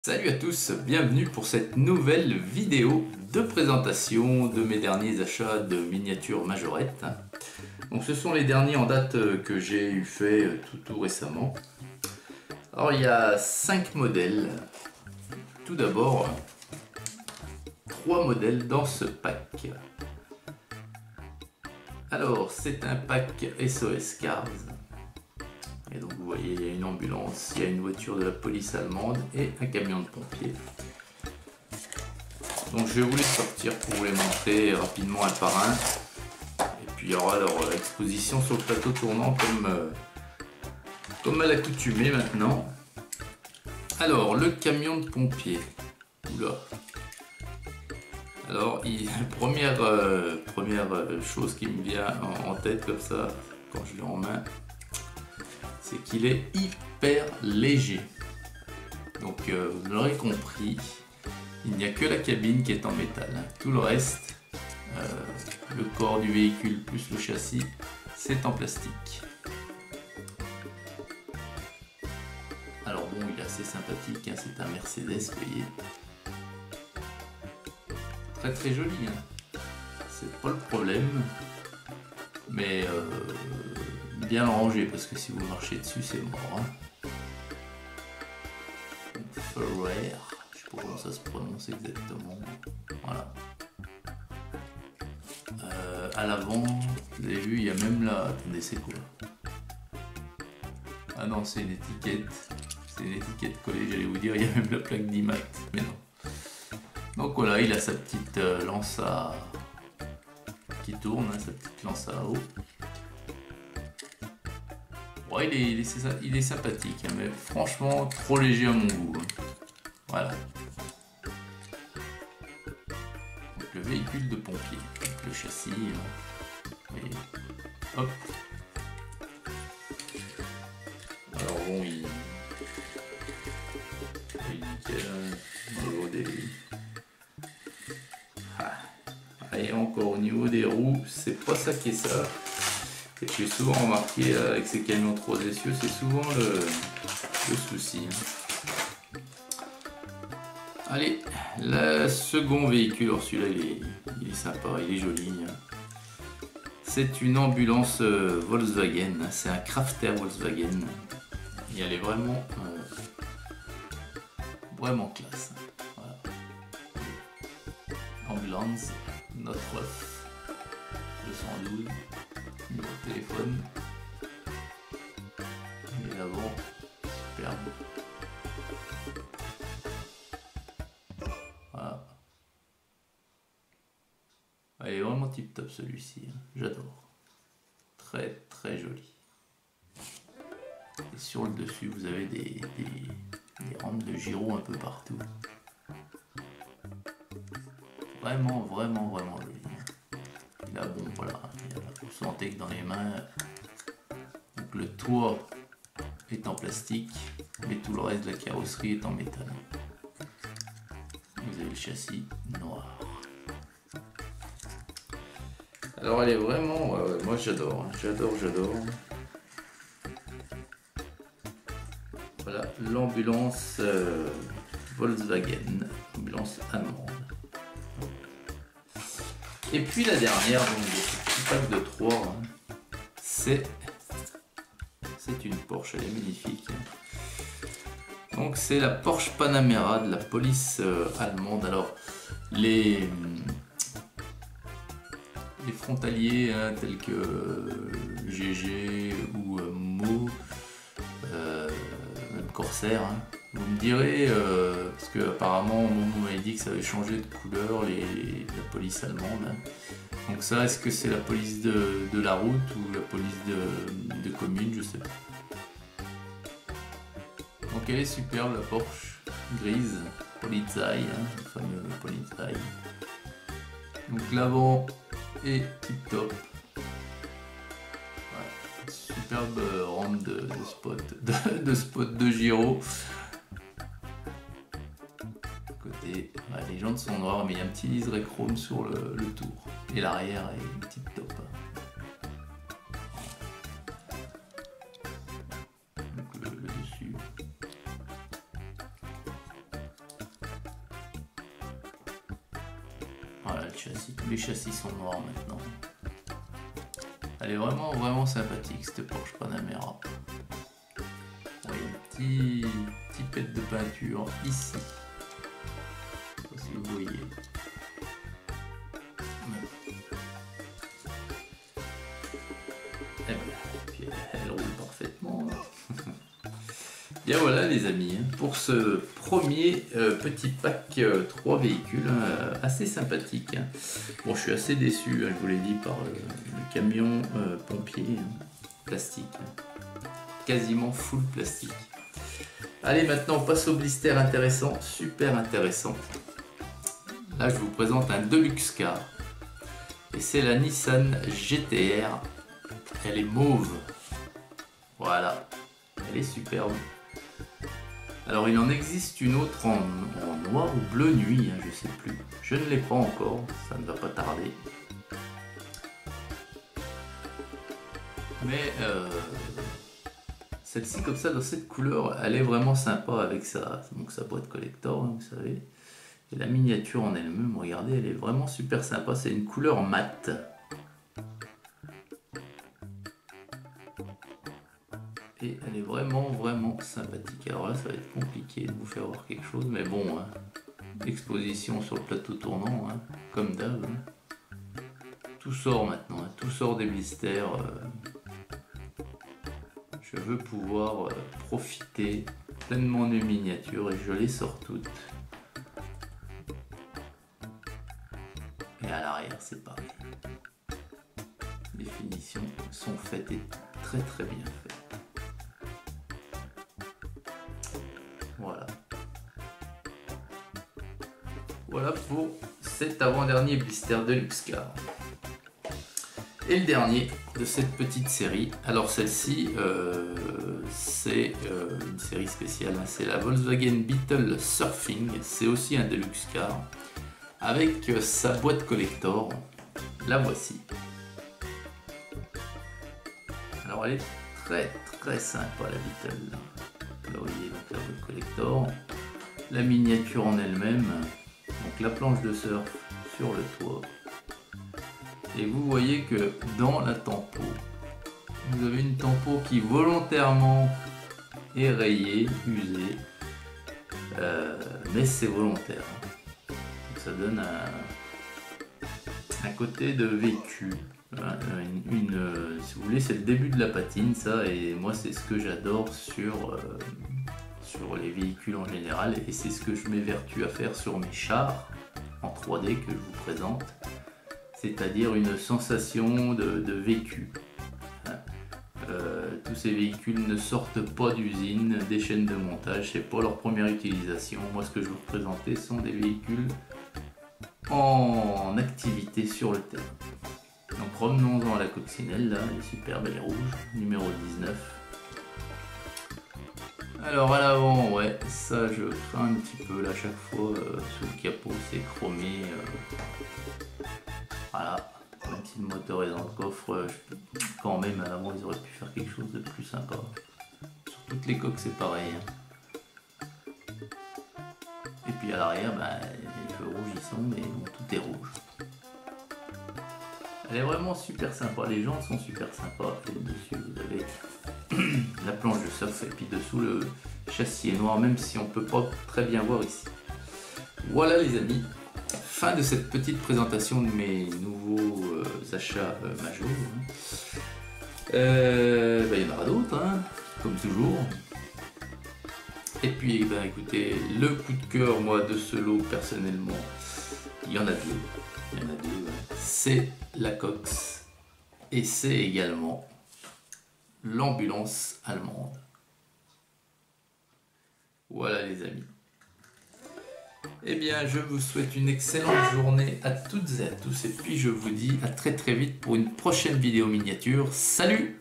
Salut à tous, bienvenue pour cette nouvelle vidéo de présentation de mes derniers achats de miniatures majorettes. Donc ce sont les derniers en date que j'ai eu fait tout récemment. Alors il y a 5 modèles. Tout d'abord, 3 modèles dans ce pack. Alors c'est un pack SOS Cars. Et donc vous voyez, il y a une ambulance, il y a une voiture de la police allemande et un camion de pompiers. Donc je vais vous les sortir pour vous les montrer rapidement un par un. Et puis il y aura leur exposition sur le plateau tournant comme à l'accoutumée maintenant. Alors le camion de pompiers. Oula. Alors première chose qui me vient en tête comme ça quand je l'ai en main, c'est qu'il est hyper léger. Donc vous l'aurez compris, il n'y a que la cabine qui est en métal. Tout le reste, le corps du véhicule plus le châssis, c'est en plastique. Alors bon, il est assez sympathique, hein, c'est un Mercedes, vous voyez. Très très joli, hein. C'est pas le problème, mais bien rangé parce que si vous marchez dessus c'est mort, hein. Ferrer, je sais pas comment ça se prononce exactement. Voilà. À l'avant, vous avez vu, il y a même là. Attendez, c'est quoi? Ah non, c'est une étiquette. C'est une étiquette collée, j'allais vous dire, il y a même la plaque d'IMAT, mais non. Donc voilà, il a sa petite lance à qui tourne, hein, sa petite lance à eau. Ouais, il est sympathique, hein, mais franchement trop léger à mon goût, hein. Voilà. Donc, le véhicule de pompier, donc le châssis, et hop. Alors bon, il est nickel, hein, au niveau des... Et encore au niveau des roues, c'est pas ça qui est ça. Et j'ai souvent remarqué avec ces camions 3 essieux, c'est souvent le souci. Allez, le second véhicule, alors celui-là il est sympa, il est joli. C'est une ambulance Volkswagen, c'est un Crafter Volkswagen. Et elle est vraiment, vraiment classe. Voilà. Ambulance, notre 212. Numéro de téléphone. Et l'avant, superbe. Voilà. Il est vraiment tip top celui-ci, hein. J'adore. Très très joli. Et sur le dessus, vous avez des rampes de gyro un peu partout. Vraiment joli. Et là, bon, voilà, vous sentez que dans les mains, donc le toit est en plastique, mais tout le reste de la carrosserie est en métal. Vous avez le châssis noir. Alors elle est vraiment, moi j'adore, hein, j'adore. Voilà l'ambulance Volkswagen, ambulance allemande. Et puis la dernière, donc ce petit pack de 3, hein, c'est une Porsche, elle est magnifique. Donc c'est la Porsche Panamera de la police allemande. Alors les frontaliers, hein, tels que GG ou Mo, même Corsair, hein, vous me direz, parce que apparemment Momo m'avait dit que ça avait changé de couleur la police allemande, hein. Donc ça, est-ce que c'est la police de la route ou la police de commune, je sais pas. Donc elle est superbe, la Porsche grise, Polizei, hein, le fameux Polizei. Donc l'avant est tip top. Ouais, superbe rampe de spot de gyro. Côté, ouais, les jantes sont noires, mais il y a un petit liseré chrome sur le tour. Et l'arrière est tip top. Donc le dessus. Voilà le châssis, tous les châssis sont noirs maintenant. Elle est vraiment sympathique cette Porsche Panamera. Ouais, une petite pète de peinture ici. Je sais pas si vous voyez. Et voilà. Puis elle roule parfaitement. Bien voilà les amis, pour ce premier petit pack 3 véhicules assez sympathique. Bon, je suis assez déçu, je vous l'ai dit, par le camion pompier plastique. Quasiment full plastique. Allez, maintenant on passe au blister intéressant, super intéressant. Là je vous présente un Deluxe Car. Et c'est la Nissan GT-R. Elle est mauve. Voilà. Elle est superbe. Alors il en existe une autre en noir ou bleu nuit, hein, je sais plus. Je ne l'ai pas encore, ça ne va pas tarder. Mais celle-ci comme ça dans cette couleur, elle est vraiment sympa avec sa boîte collector, hein, vous savez. Et la miniature en elle-même, regardez, elle est vraiment super sympa. C'est une couleur mate. Et elle est vraiment sympathique. Alors là, ça va être compliqué de vous faire voir quelque chose, mais bon, hein, exposition sur le plateau tournant, hein, comme d'hab. Hein. Tout sort maintenant, hein, tout sort des blisters. Je veux pouvoir profiter pleinement des miniatures et je les sors toutes. Et à l'arrière, c'est pareil. Les finitions sont faites et très bien faites. Voilà. Voilà pour cet avant-dernier blister Deluxe Car. Et le dernier de cette petite série. Alors celle-ci, c'est une série spéciale. Hein. C'est la Volkswagen Beetle Surfing. C'est aussi un Deluxe Car. Avec sa boîte collector. La voici. Alors elle est très sympa la Beetle. Là vous voyez donc la boîte collector. La miniature en elle-même. Donc la planche de surf sur le toit. Et vous voyez que dans la tempo, vous avez une tempo qui volontairement est rayée, usée, mais c'est volontaire. Donc ça donne un côté de vécu. Si vous voulez, c'est le début de la patine, ça, et moi c'est ce que j'adore sur les véhicules en général, et c'est ce que je m'évertue à faire sur mes chars en 3D que je vous présente. C'est-à-dire une sensation de vécu. Tous ces véhicules ne sortent pas d'usine, des chaînes de montage, c'est pas leur première utilisation. Moi, ce que je vous représentais sont des véhicules en activité sur le terrain. Donc revenons-en à la coccinelle, là, elle est superbe, elle est rouge, numéro 19. Alors à l'avant, ouais, ça je crains un petit peu là, chaque fois sous le capot c'est chromé. Voilà, même si le moteur est dans le coffre, quand même à l'avant ils auraient pu faire quelque chose de plus sympa. Sur toutes les coques c'est pareil. Hein. Et puis à l'arrière, les feux rouges ils sont, mais bon, tout est rouge. Elle est vraiment super sympa, les jantes sont super sympas. Et dessus vous avez la planche de surf et puis dessous le châssis est noir, même si on peut pas très bien voir ici. Voilà les amis. Fin de cette petite présentation de mes nouveaux achats majeurs. Il y en aura d'autres, hein, comme toujours. Et puis, écoutez, le coup de cœur, moi, de ce lot, personnellement, il y en a deux. C'est la Cox et c'est également l'ambulance allemande. Voilà les amis. Eh bien, je vous souhaite une excellente journée à toutes et à tous. Et puis, je vous dis à très vite pour une prochaine vidéo miniature. Salut!